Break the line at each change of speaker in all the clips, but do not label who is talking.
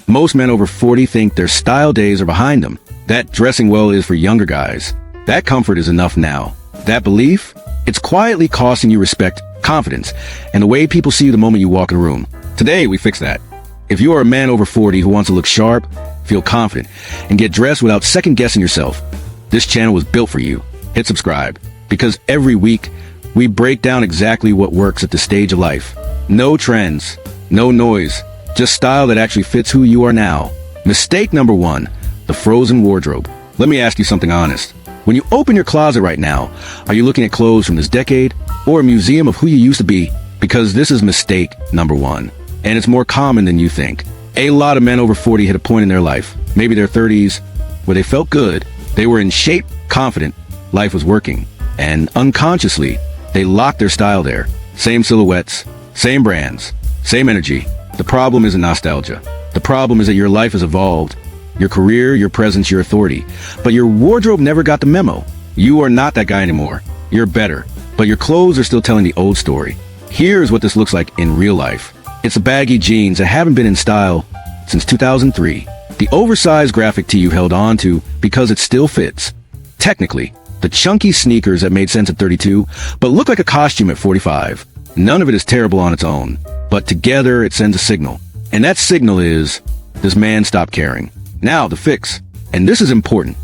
Most men over 40 think their style days are behind them. That dressing well is for younger guys. That comfort is enough now. That belief, it's quietly costing you respect, confidence, and the way people see you the moment you walk in a room. Today, we fix that. If you are a man over 40 who wants to look sharp, feel confident, and get dressed without second-guessing yourself, this channel was built for you. Hit subscribe, because every week, we break down exactly what works at this stage of life. No trends, no noise, just style that actually fits who you are now. Mistake number 1, the frozen wardrobe. Let me ask you something honest. When you open your closet right now, are you looking at clothes from this decade or a museum of who you used to be? Because this is mistake number 1, and it's more common than you think. A lot of men over 40 hit a point in their life, maybe their 30s, where they felt good, they were in shape, confident, life was working, and unconsciously, they locked their style there. Same silhouettes, same brands, same energy. The problem isn't nostalgia. The problem is that your life has evolved. Your career, your presence, your authority. But your wardrobe never got the memo. You are not that guy anymore. You're better. But your clothes are still telling the old story. Here's what this looks like in real life. It's the baggy jeans that haven't been in style since 2003. The oversized graphic tee you held on to because it still fits. Technically, the chunky sneakers that made sense at 32, but look like a costume at 45. None of it is terrible on its own. But together it sends a signal. And that signal is, this man stopped caring. Now, the fix. And this is important.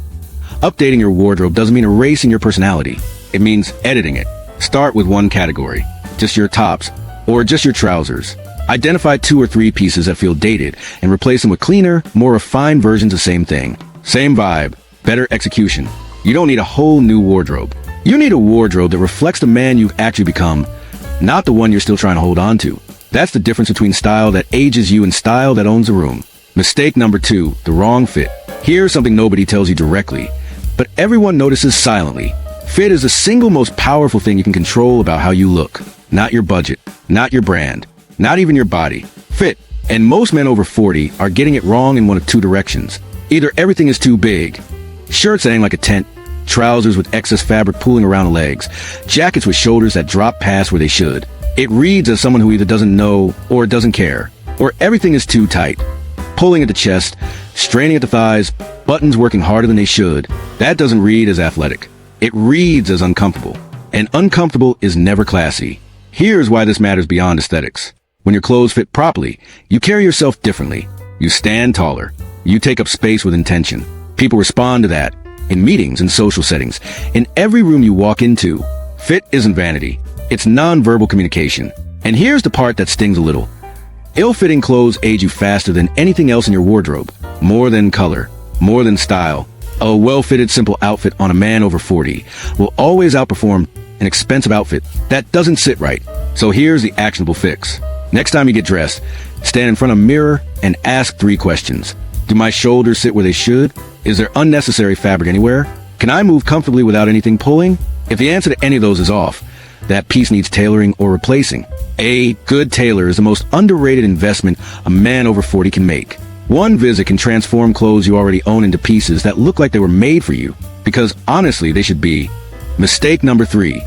Updating your wardrobe doesn't mean erasing your personality. It means editing it. Start with one category. Just your tops. Or just your trousers. Identify 2 or 3 pieces that feel dated and replace them with cleaner, more refined versions of the same thing. Same vibe. Better execution. You don't need a whole new wardrobe. You need a wardrobe that reflects the man you've actually become, not the one you're still trying to hold on to. That's the difference between style that ages you and style that owns a room. Mistake number 2, the wrong fit. Here's something nobody tells you directly, but everyone notices silently. Fit is the single most powerful thing you can control about how you look. Not your budget, not your brand, not even your body. Fit. And most men over 40 are getting it wrong in one of 2 directions. Either everything is too big, shirts that hang like a tent, trousers with excess fabric pooling around the legs, jackets with shoulders that drop past where they should. It reads as someone who either doesn't know or doesn't care. Or everything is too tight. Pulling at the chest, straining at the thighs, buttons working harder than they should. That doesn't read as athletic. It reads as uncomfortable. And uncomfortable is never classy. Here's why this matters beyond aesthetics. When your clothes fit properly, you carry yourself differently. You stand taller. You take up space with intention. People respond to that. In meetings and social settings. In every room you walk into. Fit isn't vanity. It's non-verbal communication. And here's the part that stings a little. Ill-fitting clothes age you faster than anything else in your wardrobe. More than color. More than style. A well-fitted, simple outfit on a man over 40 will always outperform an expensive outfit that doesn't sit right. So here's the actionable fix. Next time you get dressed, stand in front of a mirror and ask 3 questions. Do my shoulders sit where they should? Is there unnecessary fabric anywhere? Can I move comfortably without anything pulling? If the answer to any of those is off, that piece needs tailoring or replacing. A good tailor is the most underrated investment a man over 40 can make. One visit can transform clothes you already own into pieces that look like they were made for you, because honestly they should be. Mistake number 3,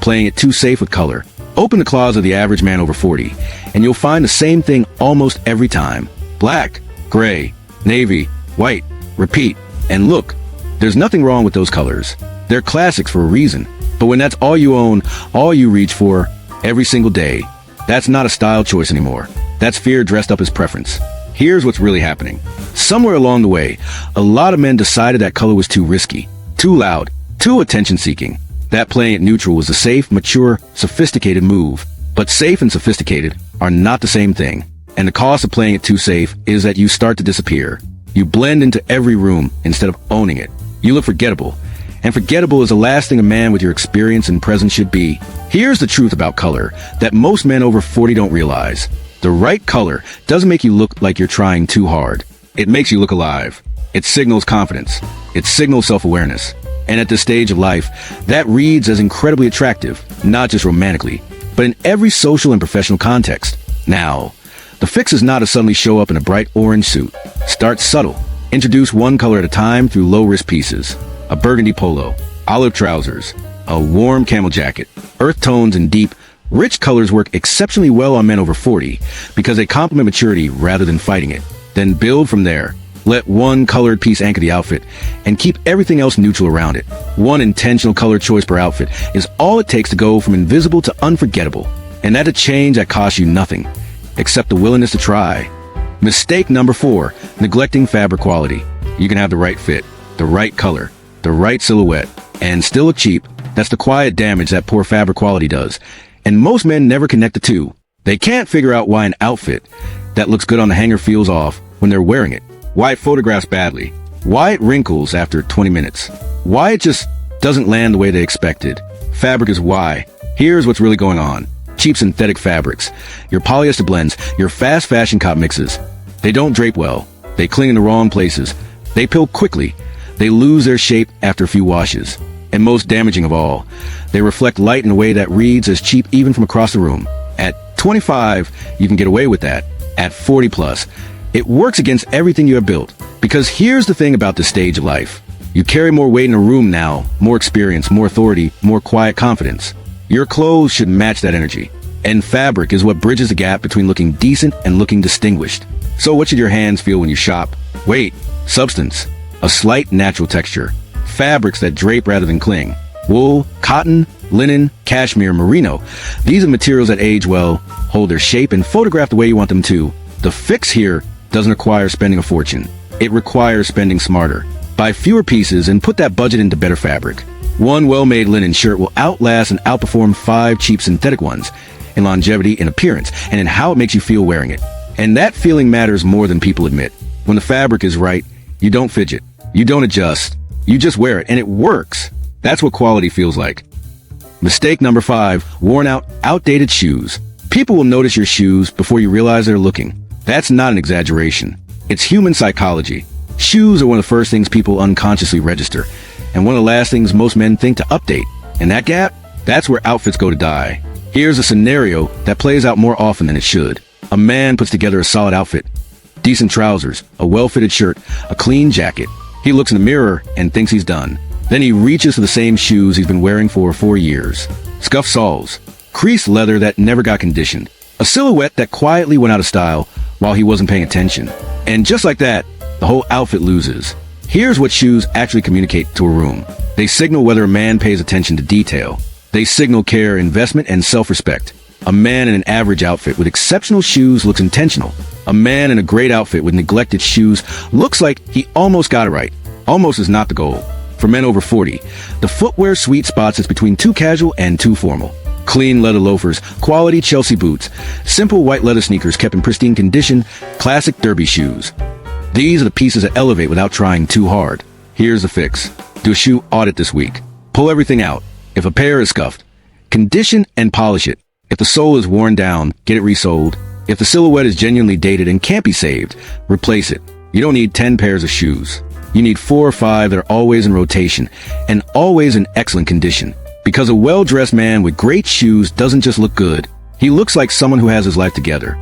playing it too safe with color. Open the closet of the average man over 40, and you'll find the same thing almost every time. Black, gray, navy, white, repeat. And look, there's nothing wrong with those colors. They're classics for a reason. But when that's all you own, all you reach for, every single day, that's not a style choice anymore. That's fear dressed up as preference. Here's what's really happening. Somewhere along the way, a lot of men decided that color was too risky, too loud, too attention-seeking. That playing it neutral was a safe, mature, sophisticated move. But safe and sophisticated are not the same thing. And the cost of playing it too safe is that you start to disappear. You blend into every room instead of owning it. You look forgettable. And forgettable is the last thing a man with your experience and presence should be. Here's the truth about color that most men over 40 don't realize. The right color doesn't make you look like you're trying too hard. It makes you look alive. It signals confidence. It signals self-awareness. And at this stage of life, that reads as incredibly attractive, not just romantically, but in every social and professional context. Now, the fix is not to suddenly show up in a bright orange suit. Start subtle. Introduce one color at a time through low-risk pieces. A burgundy polo, olive trousers, a warm camel jacket. Earth tones and deep, rich colors work exceptionally well on men over 40 because they complement maturity rather than fighting it. Then build from there. Let one colored piece anchor the outfit, and keep everything else neutral around it. One intentional color choice per outfit is all it takes to go from invisible to unforgettable. And that's a change that costs you nothing, except the willingness to try. Mistake number 4, neglecting fabric quality. You can have the right fit, the right color, the right silhouette, and still look cheap. That's the quiet damage that poor fabric quality does. And most men never connect the two. They can't figure out why an outfit that looks good on the hanger feels off when they're wearing it. Why it photographs badly. Why it wrinkles after 20 minutes. Why it just doesn't land the way they expected. Fabric is why. Here's what's really going on. Cheap synthetic fabrics, your polyester blends, your fast fashion cotton mixes. They don't drape well. They cling in the wrong places. They peel quickly. They lose their shape after a few washes. And most damaging of all, they reflect light in a way that reads as cheap even from across the room. At 25, you can get away with that. At 40 plus, it works against everything you have built. Because here's the thing about this stage of life. You carry more weight in a room now, more experience, more authority, more quiet confidence. Your clothes should match that energy. And fabric is what bridges the gap between looking decent and looking distinguished. So what should your hands feel when you shop? Weight, substance, a slight natural texture. Fabrics that drape rather than cling. Wool, cotton, linen, cashmere, merino. These are materials that age well, hold their shape, and photograph the way you want them to. The fix here doesn't require spending a fortune. It requires spending smarter. Buy fewer pieces and put that budget into better fabric. One well-made linen shirt will outlast and outperform 5 cheap synthetic ones in longevity, in appearance, and in how it makes you feel wearing it. And that feeling matters more than people admit. When the fabric is right, you don't fidget. You don't adjust. You just wear it, and it works. That's what quality feels like. Mistake number 5, worn out, outdated shoes. People will notice your shoes before you realize they're looking. That's not an exaggeration. It's human psychology. Shoes are one of the first things people unconsciously register, and one of the last things most men think to update. And that gap, that's where outfits go to die. Here's a scenario that plays out more often than it should. A man puts together a solid outfit. Decent trousers, a well-fitted shirt, a clean jacket. He looks in the mirror and thinks he's done. Then he reaches for the same shoes he's been wearing for 4 years. Scuffed soles, creased leather that never got conditioned, a silhouette that quietly went out of style while he wasn't paying attention. And just like that, the whole outfit loses. Here's what shoes actually communicate to a room. They signal whether a man pays attention to detail. They signal care, investment, and self-respect. A man in an average outfit with exceptional shoes looks intentional. A man in a great outfit with neglected shoes looks like he almost got it right. Almost is not the goal. For men over 40, the footwear sweet spots is between too casual and too formal. Clean leather loafers, quality Chelsea boots, simple white leather sneakers kept in pristine condition, classic derby shoes. These are the pieces that elevate without trying too hard. Here's the fix. Do a shoe audit this week. Pull everything out. If a pair is scuffed, condition and polish it. If the sole is worn down, get it resoled. If the silhouette is genuinely dated and can't be saved, replace it. You don't need 10 pairs of shoes. You need 4 or 5 that are always in rotation and always in excellent condition. Because a well-dressed man with great shoes doesn't just look good. He looks like someone who has his life together.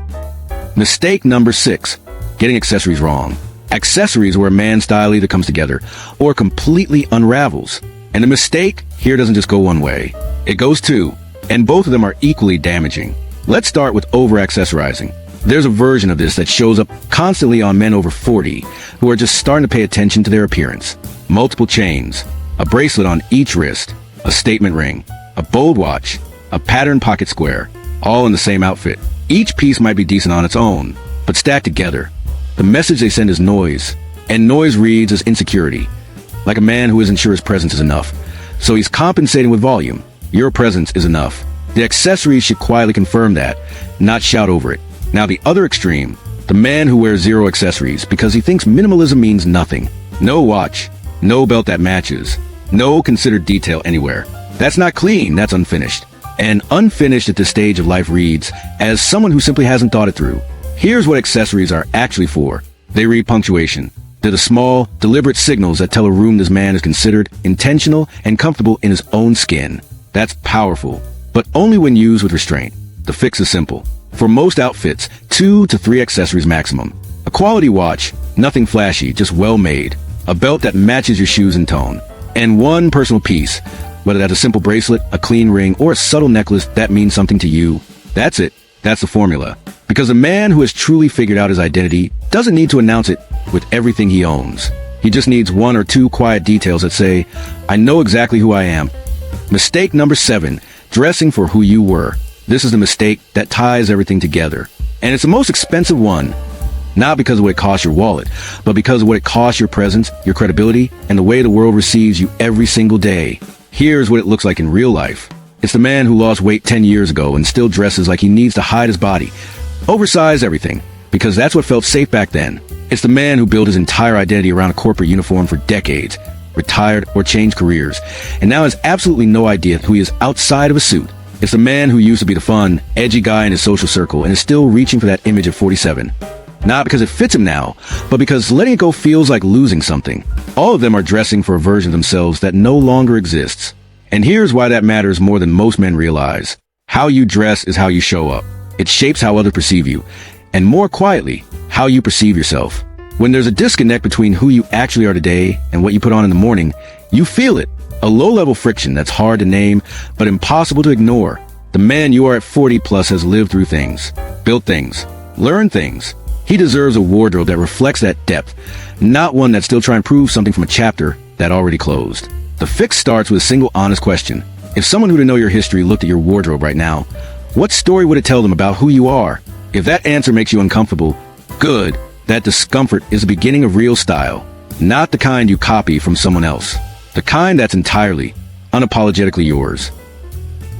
Mistake number 6. Getting accessories wrong. Accessories where a man's style either comes together or completely unravels. And the mistake here doesn't just go one way. It goes two. And both of them are equally damaging. Let's start with over-accessorizing. There's a version of this that shows up constantly on men over 40 who are just starting to pay attention to their appearance. Multiple chains, a bracelet on each wrist, a statement ring, a bold watch, a patterned pocket square, all in the same outfit. Each piece might be decent on its own, but stacked together, the message they send is noise. And noise reads as insecurity, like a man who isn't sure his presence is enough. So he's compensating with volume. Your presence is enough. The accessories should quietly confirm that, not shout over it. Now the other extreme, the man who wears 0 accessories because he thinks minimalism means nothing. No watch, no belt that matches, no considered detail anywhere. That's not clean, that's unfinished. And unfinished at this stage of life reads as someone who simply hasn't thought it through. Here's what accessories are actually for. They read punctuation. They're the small, deliberate signals that tell a room this man is considered intentional and comfortable in his own skin. That's powerful, but only when used with restraint. The fix is simple. For most outfits, 2 to 3 accessories maximum. A quality watch, nothing flashy, just well made. A belt that matches your shoes and tone. And one personal piece, whether that's a simple bracelet, a clean ring, or a subtle necklace that means something to you. That's it. That's the formula. Because a man who has truly figured out his identity doesn't need to announce it with everything he owns. He just needs one or two quiet details that say, I know exactly who I am. Mistake number 7, dressing for who you were. This is the mistake that ties everything together. And it's the most expensive one. Not because of what it costs your wallet, but because of what it costs your presence, your credibility, and the way the world receives you every single day. Here's what it looks like in real life. It's the man who lost weight 10 years ago and still dresses like he needs to hide his body. Oversize everything, because that's what felt safe back then. It's the man who built his entire identity around a corporate uniform for decades, retired or changed careers, and now has absolutely no idea who he is outside of a suit. It's the man who used to be the fun, edgy guy in his social circle and is still reaching for that image at 47. Not because it fits him now, but because letting it go feels like losing something. All of them are dressing for a version of themselves that no longer exists. And here's why that matters more than most men realize. How you dress is how you show up. It shapes how others perceive you. And more quietly, how you perceive yourself. When there's a disconnect between who you actually are today and what you put on in the morning, you feel it. A low-level friction that's hard to name, but impossible to ignore. The man you are at 40 plus has lived through things, built things, learned things. He deserves a wardrobe that reflects that depth, not one that's still trying to prove something from a chapter that already closed. The fix starts with a single honest question. If someone who didn't know your history looked at your wardrobe right now, what story would it tell them about who you are? If that answer makes you uncomfortable, good. That discomfort is the beginning of real style, not the kind you copy from someone else. The kind that's entirely, unapologetically yours.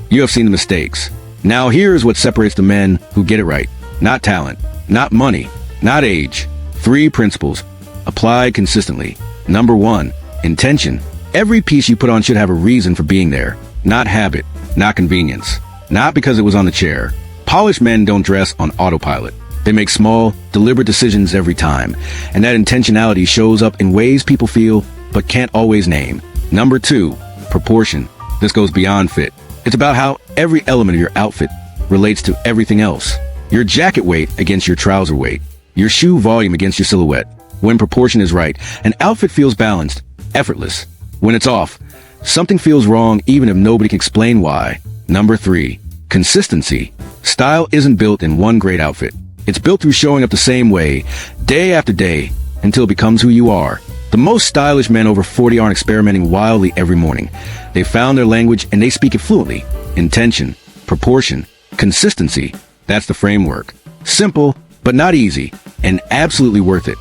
You have seen the mistakes. Now here's what separates the men who get it right. Not talent. Not money, not age. 3 principles, applied consistently. Number 1, intention. Every piece you put on should have a reason for being there. Not habit, not convenience, not because it was on the chair. Polished men don't dress on autopilot. They make small, deliberate decisions every time. And that intentionality shows up in ways people feel, but can't always name. Number 2, proportion. This goes beyond fit. It's about how every element of your outfit relates to everything else. Your jacket weight against your trouser weight. Your shoe volume against your silhouette. When proportion is right, an outfit feels balanced, effortless. When it's off, something feels wrong even if nobody can explain why. Number 3, consistency. Style isn't built in one great outfit. It's built through showing up the same way, day after day, until it becomes who you are. The most stylish men over 40 aren't experimenting wildly every morning. They found their language and they speak it fluently. Intention, proportion, consistency. That's the framework. Simple, but not easy, and absolutely worth it.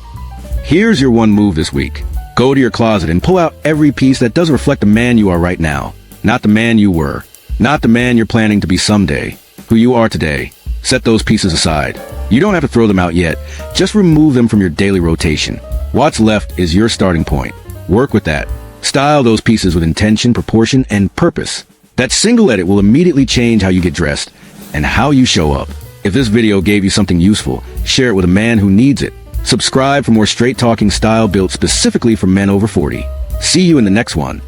Here's your one move this week. Go to your closet and pull out every piece that doesn't reflect the man you are right now. Not the man you were. Not the man you're planning to be someday. Who you are today. Set those pieces aside. You don't have to throw them out yet. Just remove them from your daily rotation. What's left is your starting point. Work with that. Style those pieces with intention, proportion, and purpose. That single edit will immediately change how you get dressed and how you show up. If this video gave you something useful, share it with a man who needs it. Subscribe for more straight-talking style built specifically for men over 40. See you in the next one.